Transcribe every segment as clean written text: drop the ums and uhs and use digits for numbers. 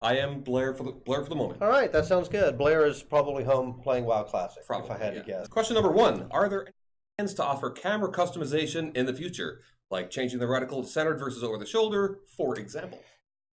I am Blair for the moment. All right, that sounds good. Blair is probably home playing WoW Classic, Probably, if I had to guess. Question number 1. Are there any plans to offer camera customization in the future? Like changing the reticle to centered versus over the shoulder, for example.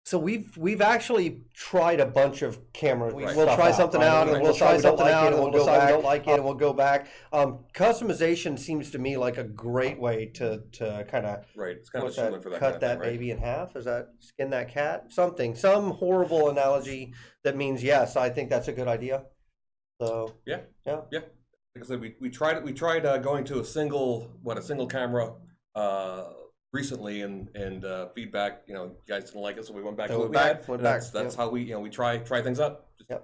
So we've actually tried a bunch of camera. Right. We'll try something out, and we'll try something out, and we'll go back. We don't like it, and we'll go back. Customization seems to me like a great way to kind of Right. It's kind of a shoo-in for that cut kind of that thing, right? baby in half. Is that skin that cat? Something, some horrible analogy that means yes. I think that's a good idea. So Yeah. yeah. Like I said, we tried going to a single camera recently, and feedback, you guys didn't like it, so we went back to what we had. That's how we we try things out. That's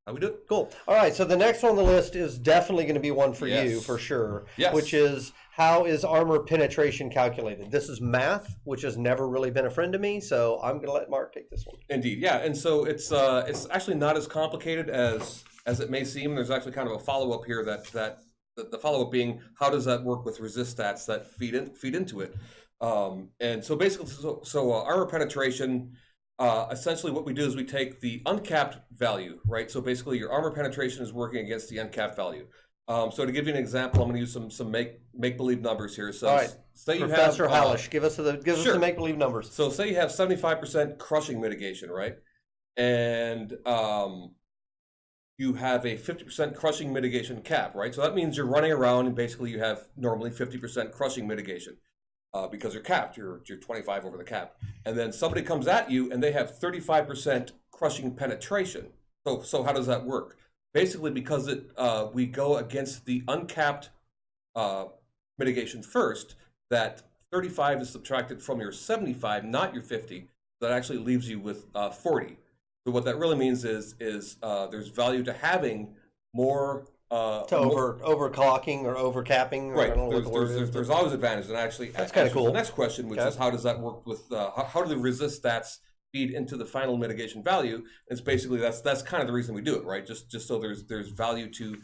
how we do it. Cool. All right, so the next one on the list is definitely going to be one for you, for sure. Yes. Which is, how is armor penetration calculated? This is math, which has never really been a friend to me, so I'm going to let Mark take this one. Indeed, yeah. And so it's actually not as complicated as it may seem. There's actually kind of a follow-up here that the follow-up being, how does that work with resist stats that feed into it? And so basically, armor penetration, essentially what we do is we take the uncapped value, right? So basically your armor penetration is working against the uncapped value. So to give you an example, I'm going to use some make-believe numbers here. So all right, say Professor you have, Hallish, give us the make-believe numbers. So say you have 75% crushing mitigation, right? And you have a 50% crushing mitigation cap, right? So that means you're running around and basically you have normally 50% crushing mitigation. Because you're capped, you're 25 over the cap, and then somebody comes at you and they have 35% crushing penetration. So how does that work? Basically, because we go against the uncapped mitigation first, that 35 is subtracted from your 75, not your 50. That actually leaves you with 40. So what that really means is there's value to having more. Overclocking or overcapping. Right. There's always advantage, and actually that's kind of cool. The next question, which is how does that work with how do the resist stats feed into the final mitigation value? It's basically that's kind of the reason we do it, right? Just so there's value to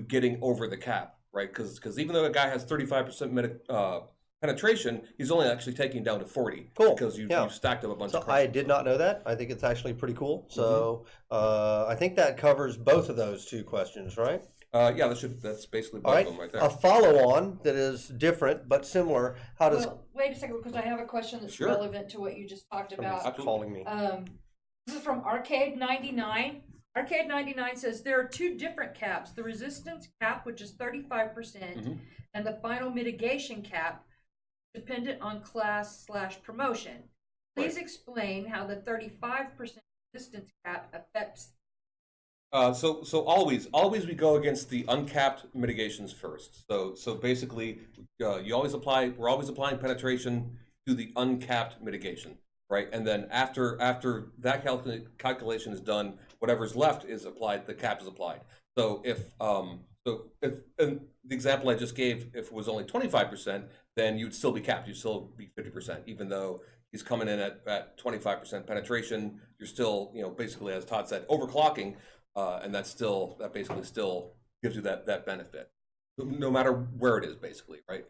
getting over the cap, right? Because even though a guy has 35% penetration, he's only actually taking down to 40. Cool. Because you've stacked up a bunch of crunches. I did not know that. I think it's actually pretty cool. So I think that covers both of those two questions, right? Yeah, that's basically both of them right there. A follow-on that is different but similar. How does? Well, wait a second, because I have a question that's relevant to what you just talked about. Stop calling me. This is from Arcade99. Arcade99 says there are two different caps: the resistance cap, which is 35%, and the final mitigation cap, dependent on class/promotion. Please explain how the 35% resistance cap affects. So always we go against the uncapped mitigations first. So basically, we're always applying penetration to the uncapped mitigation, right? And then after that calculation is done, whatever's left is applied. The cap is applied. So if in the example I just gave, if it was only 25%, then you'd still be capped. You'd still be 50%, even though he's coming in at 25% penetration. You're still, basically, as Todd said, overclocking. And that basically still gives you that benefit, no matter where it is, basically, right?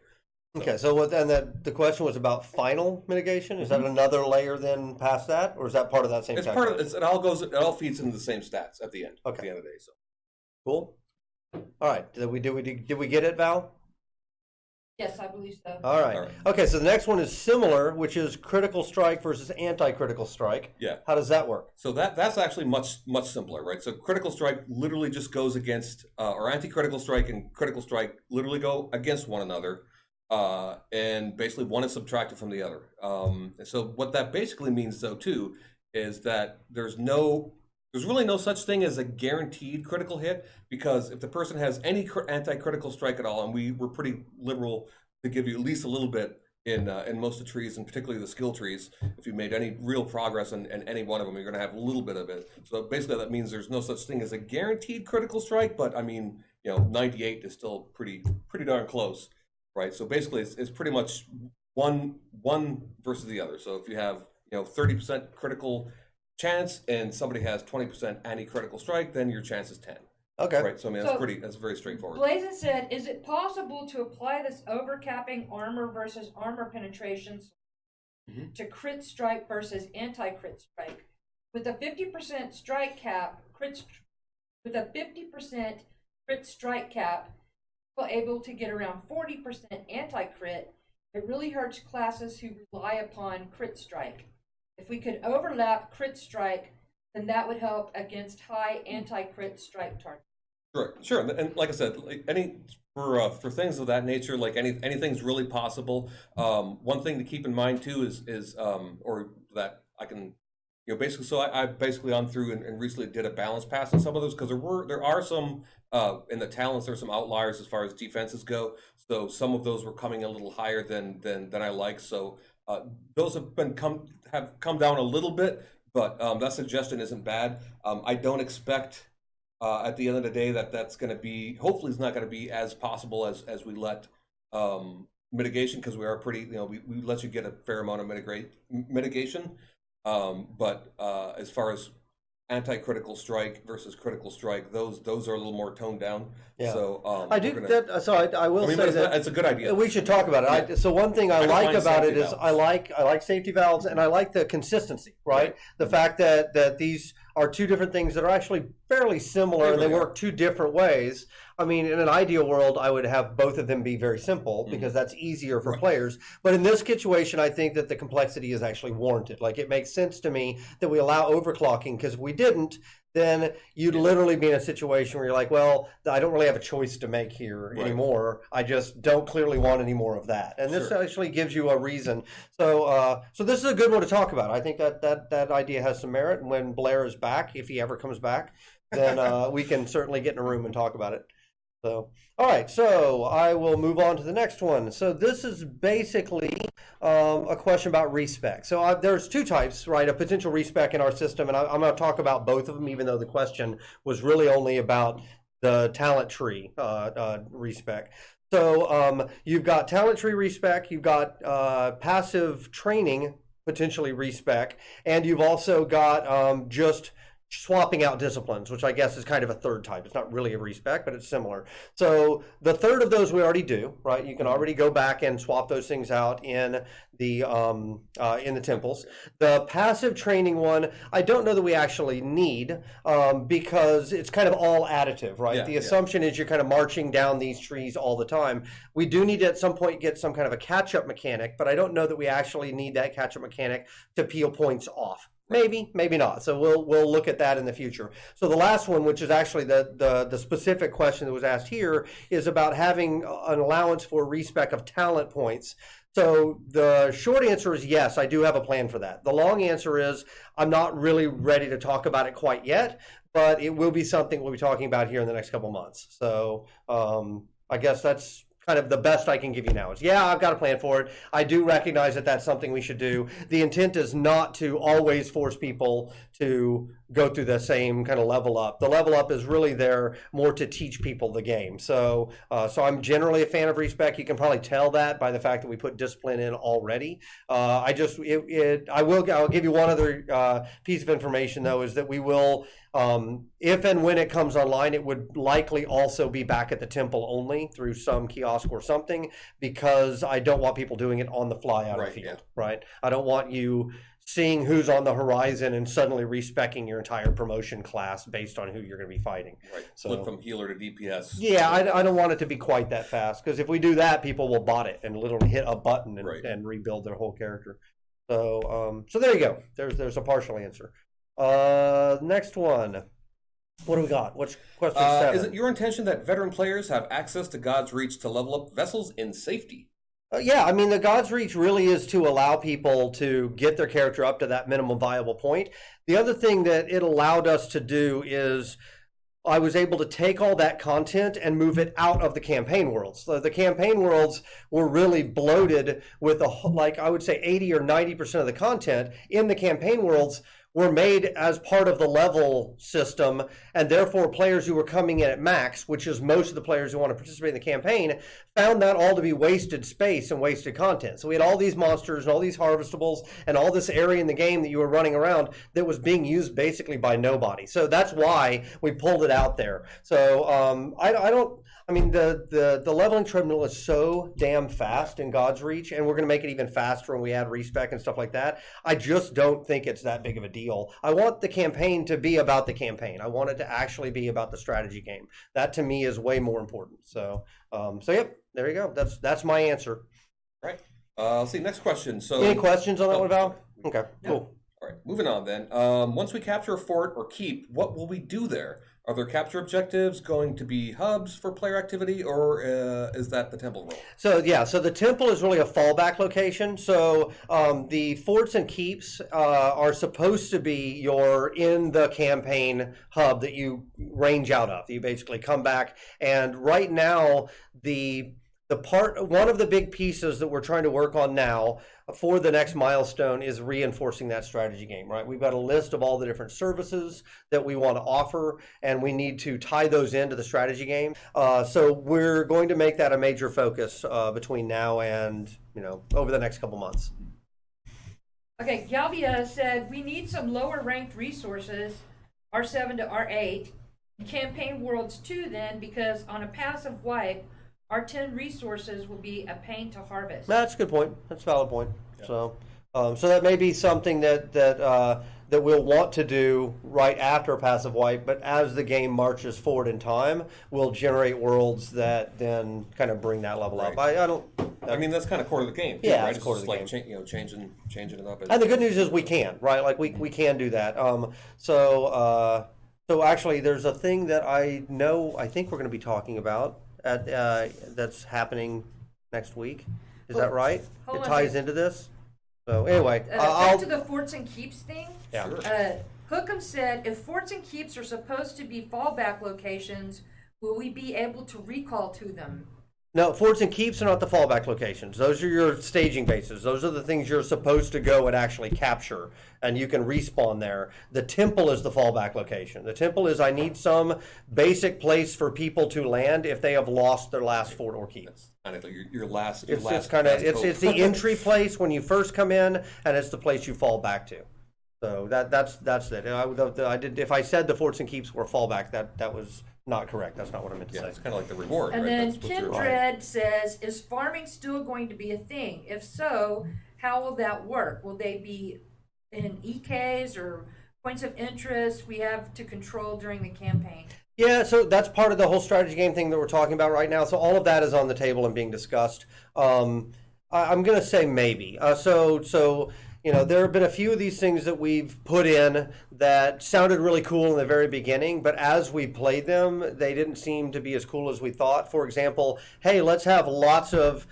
Okay, so the question was about final mitigation. Is that another layer then past that, or is that part of that same? It's part of it. It all feeds into the same stats at the end. Okay. At the end of the day, so cool. All right, did we get it, Val? Yes, I believe so. All right. Okay, so the next one is similar, which is critical strike versus anti-critical strike. Yeah. How does that work? So that's actually much simpler, right? So critical strike literally just goes against, or anti-critical strike and critical strike literally go against one another, and basically one is subtracted from the other. So what that basically means, though, too, is that there's really no such thing as a guaranteed critical hit, because if the person has any anti-critical strike at all, and we were pretty liberal to give you at least a little bit in most of the trees, and particularly the skill trees, if you made any real progress in any one of them, you're going to have a little bit of it. So basically that means there's no such thing as a guaranteed critical strike, but I mean, 98 is still pretty darn close, right? So basically it's pretty much one versus the other. So if you have 30% critical chance and somebody has 20% anti-critical strike, then your chance is 10. Okay. Right. So I mean that's very straightforward. Blazin said, is it possible to apply this overcapping armor versus armor penetration to crit strike versus anti-crit strike? with a 50% strike cap, with a 50% crit strike cap, people able to get around 40% anti-crit. It really hurts classes who rely upon crit strike. If we could overlap crit strike, then that would help against high anti-crit strike targets. Sure. And like I said, like for things of that nature, like anything's really possible. One thing to keep in mind too is or that I can, basically. So I basically on through and recently did a balance pass on some of those, because there are some in the talents, there's some outliers as far as defenses go. So some of those were coming a little higher than I like. So those have come down a little bit, but that suggestion isn't bad. I don't expect at the end of the day that's going to be, hopefully it's not going to be as possible as we let mitigation, because we are pretty, we let you get a fair amount of mitigation. But as far as anti-critical strike versus critical strike, those are a little more toned down. Yeah. So I do that. So I will say that it's a good idea. We should talk about it. So one thing I like about it is I like safety valves, and I like the consistency. Right. The fact that these are two different things that are actually fairly similar, and they work two different ways. I mean, in an ideal world, I would have both of them be very simple, because that's easier for players. But in this situation, I think that the complexity is actually warranted. Like, it makes sense to me that we allow overclocking, because if we didn't, then you'd literally be in a situation where you're like, well, I don't really have a choice to make here anymore. I just don't clearly want any more of that. And this actually gives you a reason. So so this is a good one to talk about. I think that idea has some merit. And when Blair is back, if he ever comes back, then we can certainly get in a room and talk about it. So, all right, so I will move on to the next one. So this is basically a question about respec. So there's two types, right, of potential respec in our system, and I'm going to talk about both of them, even though the question was really only about the talent tree respec. So you've got talent tree respec, you've got passive training potentially respec, and you've also got just swapping out disciplines, which I guess is kind of a third type. It's not really a respec, but it's similar. So the third of those we already do, right? You can already go back and swap those things out in the temples. The passive training one, I don't know that we actually need, because it's kind of all additive, right? The assumption is you're kind of marching down these trees all the time. We do need to at some point get some kind of a catch-up mechanic, but I don't know that we actually need that catch-up mechanic to peel points off. Maybe, maybe not. So we'll look at that in the future. So the last one, which is actually the specific question that was asked here, is about having an allowance for respec of talent points. So the short answer is yes, I do have a plan for that. The long answer is I'm not really ready to talk about it quite yet, but it will be something we'll be talking about here in the next couple months. So I guess that's kind of the best I can give you now. Is I've got a plan for it. I do recognize that that's something we should do. The intent is not to always force people to go through the same kind of level up. The level up is really there more to teach people the game. So so I'm generally a fan of respec. You can probably tell that by the fact that we put discipline in already. I'll give you one other piece of information though, is that we will, if and when it comes online, it would likely also be back at the temple only through some kiosk or something, because I don't want people doing it on the fly out of the field, right? I don't want you seeing who's on the horizon and suddenly respecing your entire promotion class based on who you're going to be fighting. Right. So flip from healer to DPS. Yeah, I don't want it to be quite that fast, because if we do that, people will bot it and literally hit a button and rebuild their whole character. So so there you go. There's a partial answer. Next one. What do we got? What's question 7? Is it your intention that veteran players have access to God's Reach to level up vessels in safety? Yeah, I mean, the God's Reach really is to allow people to get their character up to that minimum viable point. The other thing that it allowed us to do is I was able to take all that content and move it out of the campaign worlds. So the campaign worlds were really bloated with I would say 80 or 90% of the content in the campaign worlds were made as part of the level system, and therefore players who were coming in at max, which is most of the players who want to participate in the campaign, found that all to be wasted space and wasted content. So we had all these monsters and all these harvestables and all this area in the game that you were running around that was being used basically by nobody. So that's why we pulled it out there. So I mean, the leveling treadmill is so damn fast in God's Reach, and we're going to make it even faster when we add respec and stuff like that. I just don't think it's that big of a deal. deal. I want the campaign to be about the campaign. I want it to actually be about the strategy game. That to me is way more important. So, yep, there you go. That's my answer. All right. Let's see. Next question. So, any questions on that one, Val? Okay, cool. All right, moving on then. Once we capture a fort or keep, what will we do there? Are there capture objectives going to be hubs for player activity, or is that the temple role? So yeah, so the temple is really a fallback location. So the forts and keeps are supposed to be your in the campaign hub that you range out of. You basically come back, and right now one of the big pieces that we're trying to work on now for the next milestone is reinforcing that strategy game, right? We've got a list of all the different services that we want to offer, and we need to tie those into the strategy game. So we're going to make that a major focus between now and, over the next couple months. Okay, Galvia said, we need some lower ranked resources, R7 to R8, campaign worlds too then, because on a passive wipe, our 10 resources will be a pain to harvest. That's a good point. That's a valid point. Yeah. So that may be something that we'll want to do right after passive wipe, but as the game marches forward in time, we'll generate worlds that then kind of bring that level up. I mean, that's kind of core of the game, too, yeah, right? It's core of the game. Changing it up. And the good news is we can, right? Like we can do that. So actually, there's a thing that I think we're going to be talking about that's happening next week. Is that right? It ties into this. So anyway, back to the forts and keeps thing. Yeah. Sure. Hookham said, if forts and keeps are supposed to be fallback locations, will we be able to recall to them? No, forts and keeps are not the fallback locations. Those are your staging bases. Those are the things you're supposed to go and actually capture, and you can respawn there. The temple is the fallback location. The temple is, I need some basic place for people to land if they have lost their last fort or keep. That's kind of your last. It's the entry place when you first come in, and it's the place you fall back to. So that's it. If I said the forts and keeps were fallback, that was not correct. That's not what I meant to say. It's kind of like the reward. And right? then That's Kim Dredd says, is farming still going to be a thing? If so, how will that work? Will they be in EKs or points of interest we have to control during the campaign? Yeah, so that's part of the whole strategy game thing that we're talking about right now. So all of that is on the table and being discussed. I'm going to say maybe. There have been a few of these things that we've put in that sounded really cool in the very beginning, but as we played them, they didn't seem to be as cool as we thought. For example, hey, let's have lots of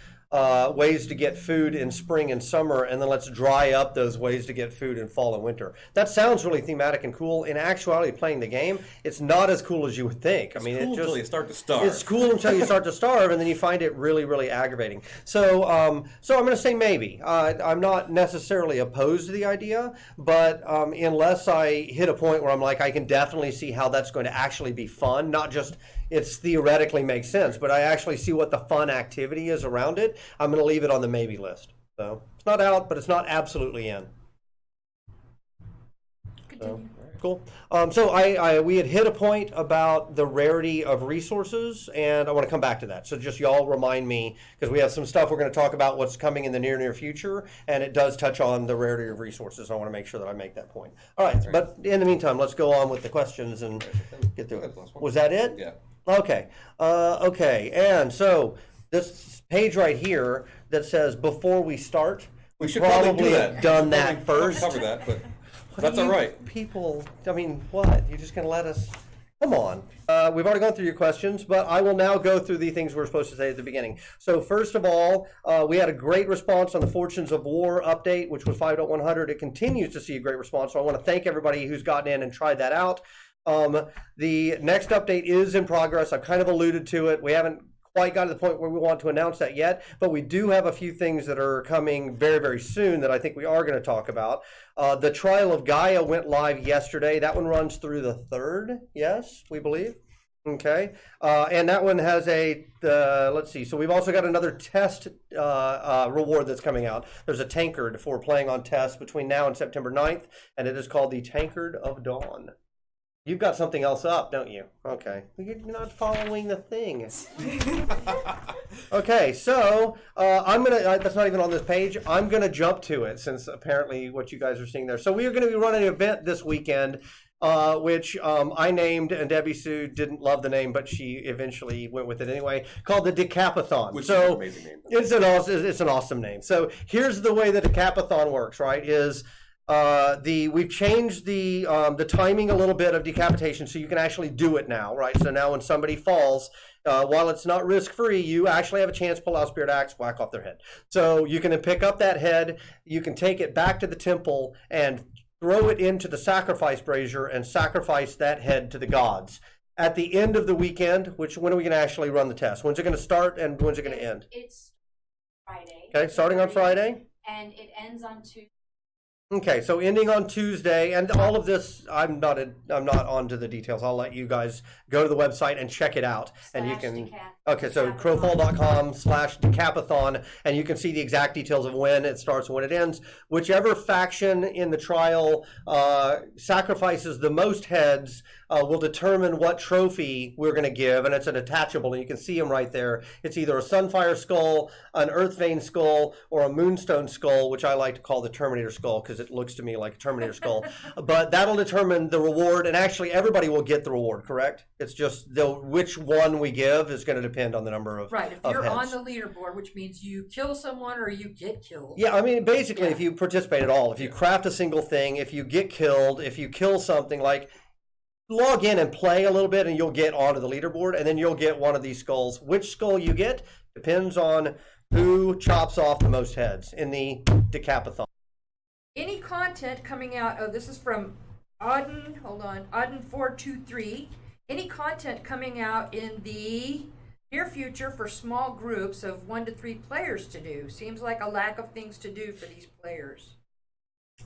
ways to get food in spring and summer, and then let's dry up those ways to get food in fall and winter. That sounds really thematic and cool. In actuality, playing the game, it's not as cool as you would think. It's cool until you start to starve. It's cool until you start to starve, and then you find it really, really aggravating. So I'm going to say maybe. I'm not necessarily opposed to the idea, but unless I hit a point where I'm like, I can definitely see how that's going to actually be fun, not just it's theoretically makes sense, but I actually see what the fun activity is around it, I'm going to leave it on the maybe list. So it's not out, but it's not absolutely in. Continue. Cool. So we had hit a point about the rarity of resources, and I want to come back to that. So just y'all remind me, because we have some stuff we're going to talk about what's coming in the near future, and it does touch on the rarity of resources. I want to make sure that I make that point. All right, but in the meantime, let's go on with the questions and get through it. Was that it? Yeah. Okay. And so this page right here that says before we start, we should probably do that. have done that first. Cover that, but that's all right. People, I mean, what? You're just going to let us? Come on. We've already gone through your questions, but I will now go through the things we're supposed to say at the beginning. So first of all, we had a great response on the Fortunes of War update, which was 5.100. It continues to see a great response, so I want to thank everybody who's gotten in and tried that out. The next update is in progress. I've kind of alluded to it. We haven't quite got to the point where we want to announce that yet, but we do have a few things that are coming very, very soon that I think we are going to talk about. The Trial of Gaia went live yesterday. That one runs through the 3rd, yes, we believe. Okay, and that one has let's see, so we've also got another test reward that's coming out. There's a tankard for playing on test between now and September 9th, and it is called the Tankard of Dawn. You've got something else up, don't you? Okay. You're not following the thing. Okay, so I'm going to, that's not even on this page. I'm going to jump to it since apparently what you guys are seeing there. So we are going to be running an event this weekend, which I named, and Debbie Sue didn't love the name, but she eventually went with it anyway, called the Decapathon. Which so is an amazing name. It's an awesome name. So here's the way the Decapathon works, right, is we've changed the timing a little bit of decapitation so you can actually do it now, right? So now when somebody falls, while it's not risk-free, you actually have a chance to pull out Spirit Axe, whack off their head. So you can pick up that head, you can take it back to the temple and throw it into the sacrifice brazier and sacrifice that head to the gods. At the end of the weekend, when are we going to actually run the test? When's it going to start and when's it going to end? It's Friday. Okay, starting on Friday. And it ends on Tuesday. Okay, so ending on Tuesday, and all of this, I'm not onto the details. I'll let you guys go to the website and check it out, and you can. Okay, so crowfall.com/Decapathon, and you can see the exact details of when it starts and when it ends. Whichever faction in the trial sacrifices the most heads will determine what trophy we're going to give, and it's an attachable, and you can see them right there. It's either a Sunfire skull, an Earthvein skull, or a Moonstone skull, which I like to call the Terminator skull because it looks to me like a Terminator skull. But that'll determine the reward, and actually everybody will get the reward, correct? It's just which one we give is going to depend on the number of Right, if of you're heads. on the leaderboard, which means you kill someone or you get killed. Yeah, I mean, basically, Yeah. if you participate at all, if you craft a single thing, if you get killed, if you kill something, like, log in and play a little bit and you'll get onto the leaderboard, and then you'll get one of these skulls. Which skull you get depends on who chops off the most heads in the Decapathon. Any content coming out, this is from Auden423. Any content coming out in the near future for small groups of 1 to 3 players to do? Seems like a lack of things to do for these players.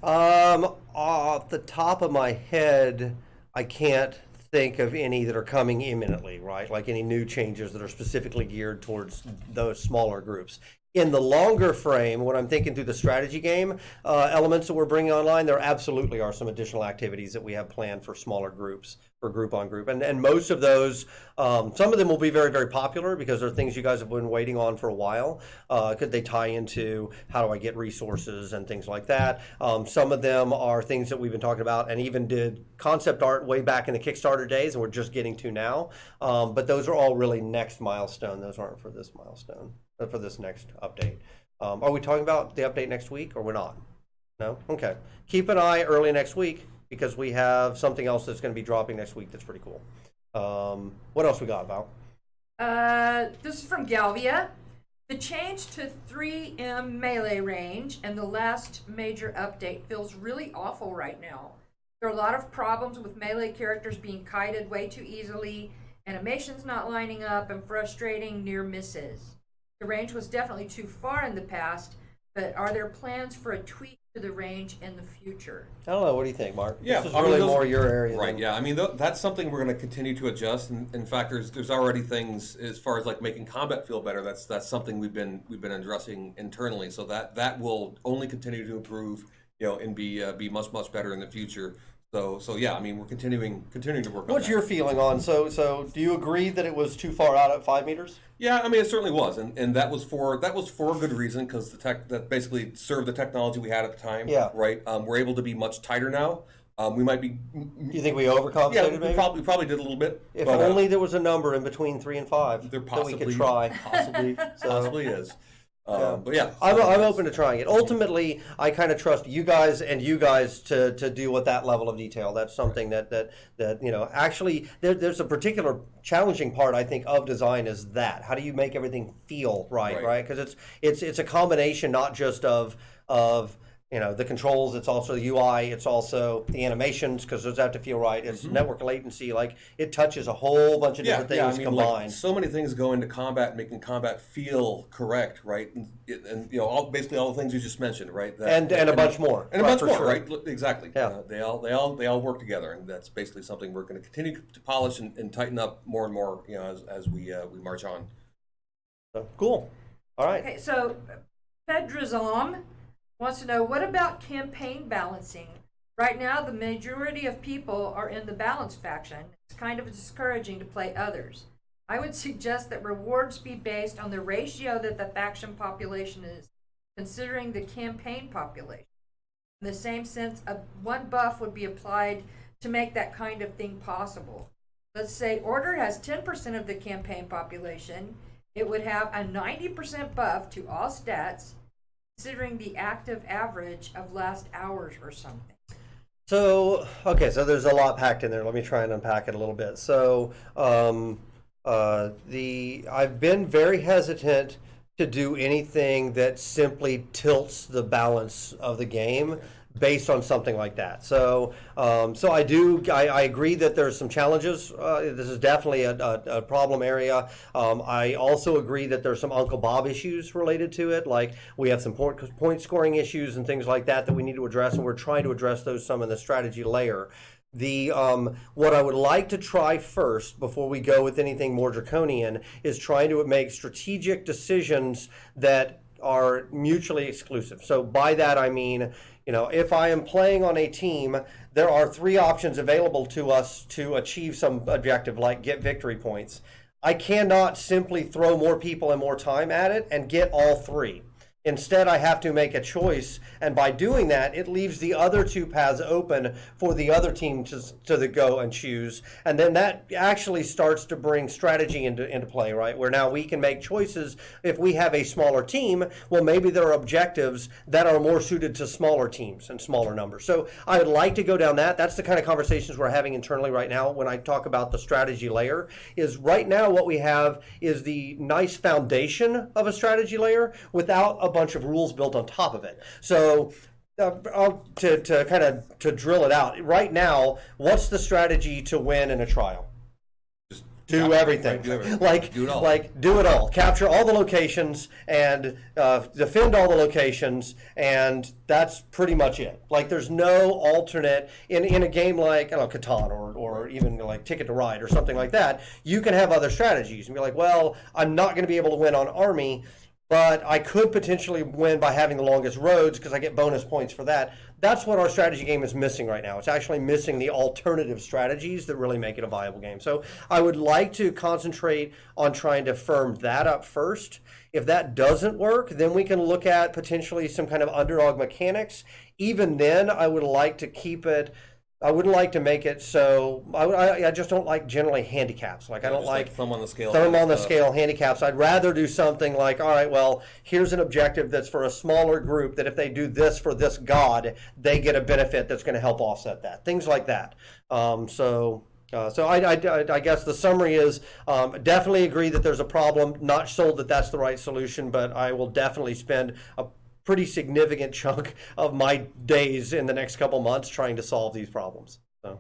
Off the top of my head, I can't think of any that are coming imminently, right? Like any new changes that are specifically geared towards those smaller groups. In the longer frame, when I'm thinking through the strategy game elements that we're bringing online, there absolutely are some additional activities that we have planned for smaller groups, for group on group. And most of those, some of them will be very, very popular because they're things you guys have been waiting on for a while, because they tie into how do I get resources and things like that. Some of them are things that we've been talking about and even did concept art way back in the Kickstarter days and we're just getting to now. But those are all really next milestone. Those aren't for this milestone. For this next update. Are we talking about the update next week or we're not? No? Okay. Keep an eye early next week because we have something else that's going to be dropping next week that's pretty cool. What else we got, Val? This is from Galvia. The change to 3M melee range and the last major update feels really awful right now. There are a lot of problems with melee characters being kited way too easily, animations not lining up, and frustrating near misses. The range was definitely too far in the past, but are there plans for a tweak to the range in the future? I don't know. What do you think, Mark? Yeah, this is really more your area. Right. Yeah. I mean, that's something we're going to continue to adjust. And in fact, there's already things as far as like making combat feel better. That's something we've been addressing internally. So that will only continue to improve, and be much better in the future. So yeah, I mean, we're continuing to work on that. What's your feeling on? So do you agree that it was too far out at 5 meters? Yeah, I mean, it certainly was, and that was for a good reason because the tech that basically served the technology we had at the time. Yeah. Right. We're able to be much tighter now. We might be. Do you think we overcompensated? Yeah, maybe? we probably did a little bit. If only there was a number in between 3 and 5 there that we could try. Possibly is. But yeah, I'm open to trying it. Ultimately, I kind of trust you guys to deal with that level of detail. That's something that actually there's a particular challenging part I think of design is that how do you make everything feel right? Because it's a combination not just of the controls, it's also the UI, it's also the animations because those have to feel right. It's network latency, like it touches a whole bunch of different things combined. Like, so many things go into combat, making combat feel correct, right? And basically all the things you just mentioned, right? And a bunch more. And a bunch more, sure. right? Exactly. Yeah. They all work together, and that's basically something we're going to continue to polish and tighten up more and more, as we march on. So, cool. All right. Okay, so Pedrazom wants to know, what about campaign balancing? Right now, the majority of people are in the balanced faction. It's kind of discouraging to play others. I would suggest that rewards be based on the ratio that the faction population is, considering the campaign population. In the same sense, one buff would be applied to make that kind of thing possible. Let's say Order has 10% of the campaign population. It would have a 90% buff to all stats, considering the active average of last hours or something. So, okay, so there's a lot packed in there. Let me try and unpack it a little bit. So, I've been very hesitant to do anything that simply tilts the balance of the game based on something like that. So, I agree that there's some challenges. This is definitely a problem area. I also agree that there's some Uncle Bob issues related to it. Like we have some point scoring issues and things like that we need to address, and we're trying to address those some in the strategy layer. What I would like to try first before we go with anything more draconian is trying to make strategic decisions that are mutually exclusive. So by that I mean, if I am playing on a team, there are 3 options available to us to achieve some objective, like get victory points. I cannot simply throw more people and more time at it and get all 3. Instead, I have to make a choice, and by doing that, it leaves the other 2 paths open for the other team to go and choose, and then that actually starts to bring strategy into play, right? Where now we can make choices. If we have a smaller team, well, maybe there are objectives that are more suited to smaller teams and smaller numbers. So I would like to go down that. That's the kind of conversations we're having internally right now when I talk about the strategy layer. Is right now what we have is the nice foundation of a strategy layer without a bunch of rules built on top of it. So to drill it out, right now, what's the strategy to win in a trial? Just Do everything. Do everything. Like Do it all. do it all. Capture all the locations and defend all the locations, and that's pretty much it. Like there's no alternate in a game like Catan or even like Ticket to Ride or something like that. You can have other strategies and be like, well, I'm not going to be able to win on army, but I could potentially win by having the longest roads because I get bonus points for that. That's what our strategy game is missing right now. It's actually missing the alternative strategies that really make it a viable game. So I would like to concentrate on trying to firm that up first. If that doesn't work, then we can look at potentially some kind of underdog mechanics. Even then, I would like to keep it. I wouldn't like to make it so. I just don't like generally handicaps. Like I don't like thumb on the scale. Thumb on the scale handicaps. I'd rather do something like, all right, well, here's an objective that's for a smaller group that if they do this for this god, they get a benefit that's going to help offset that. Things like that. So I guess the summary is definitely agree that there's a problem. Not sold that that's the right solution, but I will definitely spend a pretty significant chunk of my days in the next couple months trying to solve these problems. So,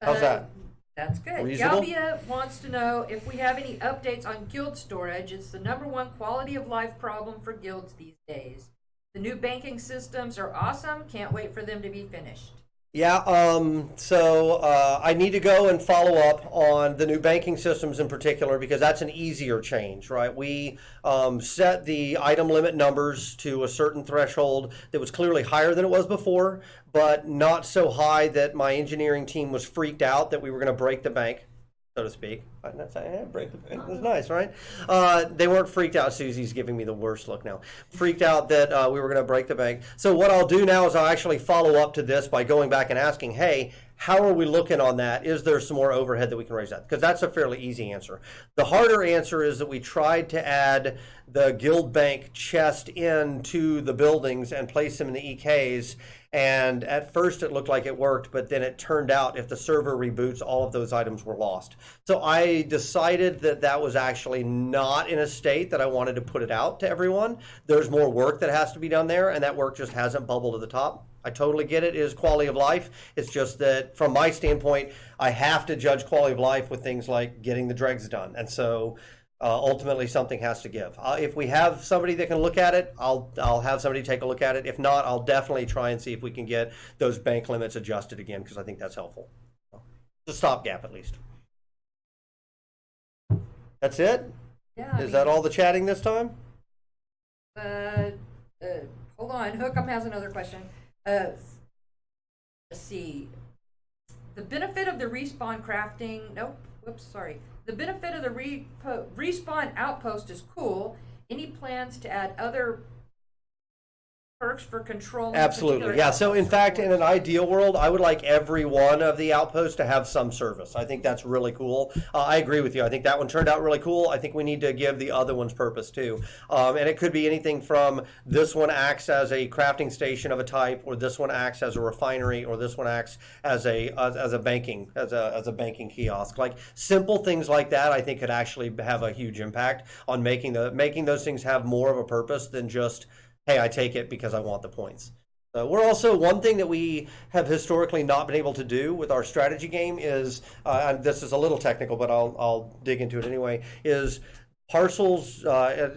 how's that? That's good. Reasonable? Galbia wants to know if we have any updates on guild storage. It's the #1 quality of life problem for guilds these days. The new banking systems are awesome. Can't wait for them to be finished. Yeah, so I need to go and follow up on the new banking systems in particular because that's an easier change, right? We set the item limit numbers to a certain threshold that was clearly higher than it was before, but not so high that my engineering team was freaked out that we were going to break the bank, so to speak. Break the bank. It was nice, right? They weren't freaked out. Susie's giving me the worst look now. Freaked out that we were going to break the bank. So what I'll do now is I'll actually follow up to this by going back and asking, hey, how are we looking on that? Is there some more overhead that we can raise that? Because that's a fairly easy answer. The harder answer is that we tried to add the guild bank chest into the buildings and place them in the EKs. And at first it looked like it worked, but then it turned out if the server reboots, all of those items were lost. So I decided that that was actually not in a state that I wanted to put it out to everyone. There's more work that has to be done there, and that work just hasn't bubbled to the top. I totally get it. It is quality of life. It's just that from my standpoint, I have to judge quality of life with things like getting the dregs done. And so ultimately something has to give. If we have somebody that can look at it, I'll have somebody take a look at it. If not, I'll definitely try and see if we can get those bank limits adjusted again because I think that's helpful. It's a stopgap at least. That's it? Yeah. Is that all the chatting this time? Hold on. Hookem has another question. let's see. The benefit of the respawn crafting, nope, whoops, sorry. The benefit of the respawn outpost is cool. Any plans to add other perks for controlling? Absolutely, yeah. So in fact, in an ideal world, I would like every one of the outposts to have some service. I think that's really cool. I agree with you. I think that one turned out really cool. I think we need to give the other ones purpose too. And it could be anything from this one acts as a crafting station of a type, or this one acts as a refinery, or this one acts as a banking kiosk. Like simple things like that, I think could actually have a huge impact on making those things have more of a purpose than just, hey, I take it because I want the points. We're also, one thing that we have historically not been able to do with our strategy game is, and this is a little technical, but I'll dig into it anyway, is parcels,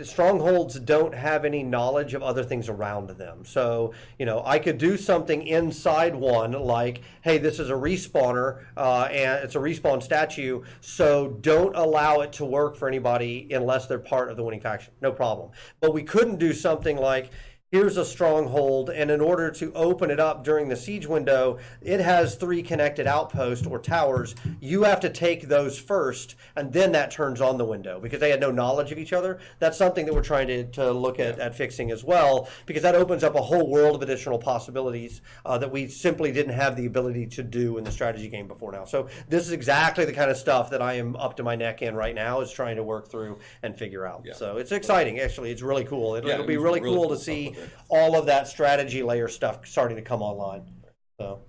strongholds don't have any knowledge of other things around them. So, I could do something inside one like, hey, this is a respawner, and it's a respawn statue, so don't allow it to work for anybody unless they're part of the winning faction. No problem. But we couldn't do something like, here's a stronghold, and in order to open it up during the siege window, it has 3 connected outposts or towers. You have to take those first, and then that turns on the window, because they had no knowledge of each other. That's something that we're trying to look at fixing as well, because that opens up a whole world of additional possibilities that we simply didn't have the ability to do in the strategy game before now. So this is exactly the kind of stuff that I am up to my neck in right now, is trying to work through and figure out. Yeah. So it's exciting, actually. It's really cool. It'll be really cool to see all of that strategy layer stuff starting to come online. So,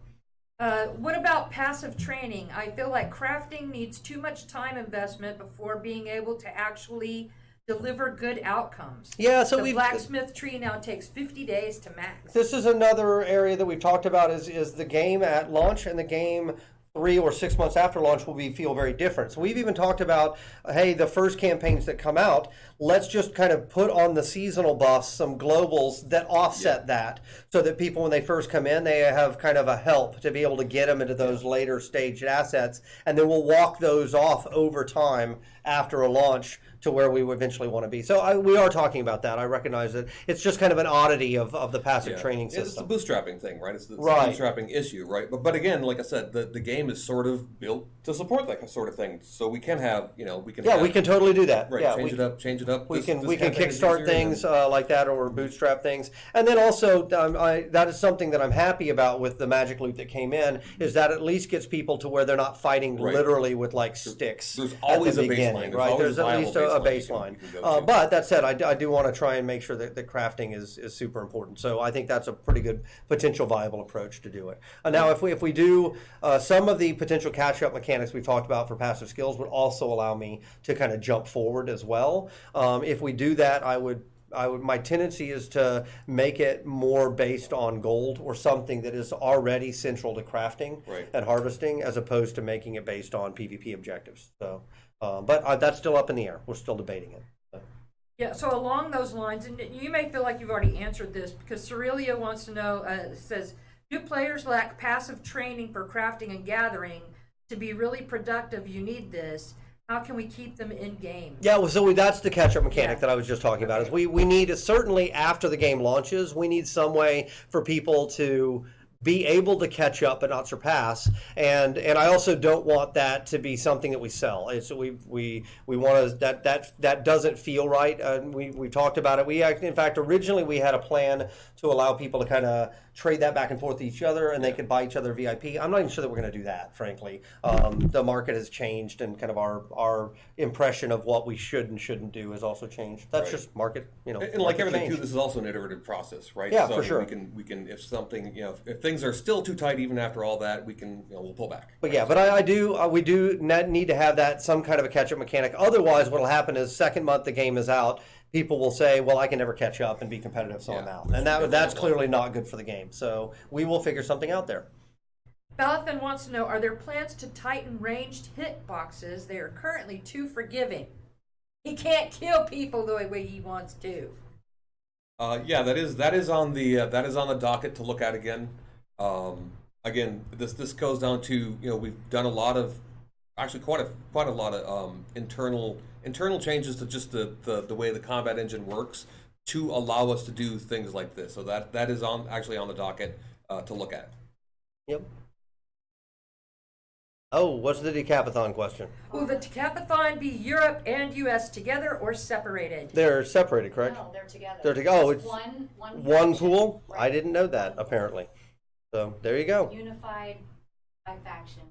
what about passive training? I feel like crafting needs too much time investment before being able to actually deliver good outcomes. Yeah, so the blacksmith tree now takes 50 days to max. This is another area that we've talked about is the game at launch and the game 3 or 6 months after launch will feel very different. So we've even talked about, hey, the first campaigns that come out, let's just kind of put on the seasonal buffs some globals that offset that, so that people, when they first come in, they have kind of a help to be able to get them into those later staged assets, and then we'll walk those off over time after a launch to where we eventually want to be. So we are talking about that. I recognize that it's just kind of an oddity of the passive training system. It's the bootstrapping thing, right? It's the bootstrapping issue, right? But again, like I said, the game is sort of built to support that sort of thing. So we can have, we can totally do that. Right, yeah, change it up. We can kickstart things like that, or bootstrap things. And then also, that is something that I'm happy about with the magic loot that came in, is that at least gets people to where they're not fighting literally with like sticks. There's always a baseline, right? There's at least a baseline. But that said, I do want to try and make sure that the crafting is super important. So I think that's a pretty good potential viable approach to do it. Now, if we do some of the potential catch-up mechanics we talked about for passive skills would also allow me to kind of jump forward as well. If we do that, my tendency is to make it more based on gold or something that is already central to crafting and harvesting, as opposed to making it based on PvP objectives. So, but that's still up in the air. We're still debating it. So. Yeah, so along those lines, and you may feel like you've already answered this, because Cerelia wants to know, says, do players lack passive training for crafting and gathering? To be really productive, you need this. How can we keep them in game? Yeah, well, so that's the catch-up mechanic that I was just talking about. Is we need, certainly after the game launches, we need some way for people to be able to catch up but not surpass, and I also don't want that to be something that we sell. It's we want to that doesn't feel right. We talked about it. In fact, originally we had a plan to allow people to kind of trade that back and forth to each other, and they could buy each other VIP. I'm not even sure that we're going to do that, frankly. The market has changed, and kind of our impression of what we should and shouldn't do has also changed. That's just market, And like everything too, this is also an iterative process, right? Yeah, so for sure. We can if something, if things are still too tight even after all that, we can, we'll pull back. But yeah, but we do need to have that some kind of a catch-up mechanic. Otherwise, what will happen is second month the game is out, people will say, well, I can never catch up and be competitive, so I'm out. And that's clearly not good for the game. So we will figure something out there. Balthan wants to know, are there plans to tighten ranged hit boxes? They are currently too forgiving. He can't kill people the way he wants to. Yeah, that is on the docket to look at again. Again, this goes down to, we've done a lot of, actually quite a lot of internal changes to just the way the combat engine works to allow us to do things like this. So that is actually on the docket to look at. Yep. Oh, what's the Decapathon question? Will the Decapathon be Europe and US together or separated? They're separated, correct? No, they're together. They're together. Oh, It's it's one one faction. pool? I Right. didn't know that, apparently. So there you go. Unified by faction.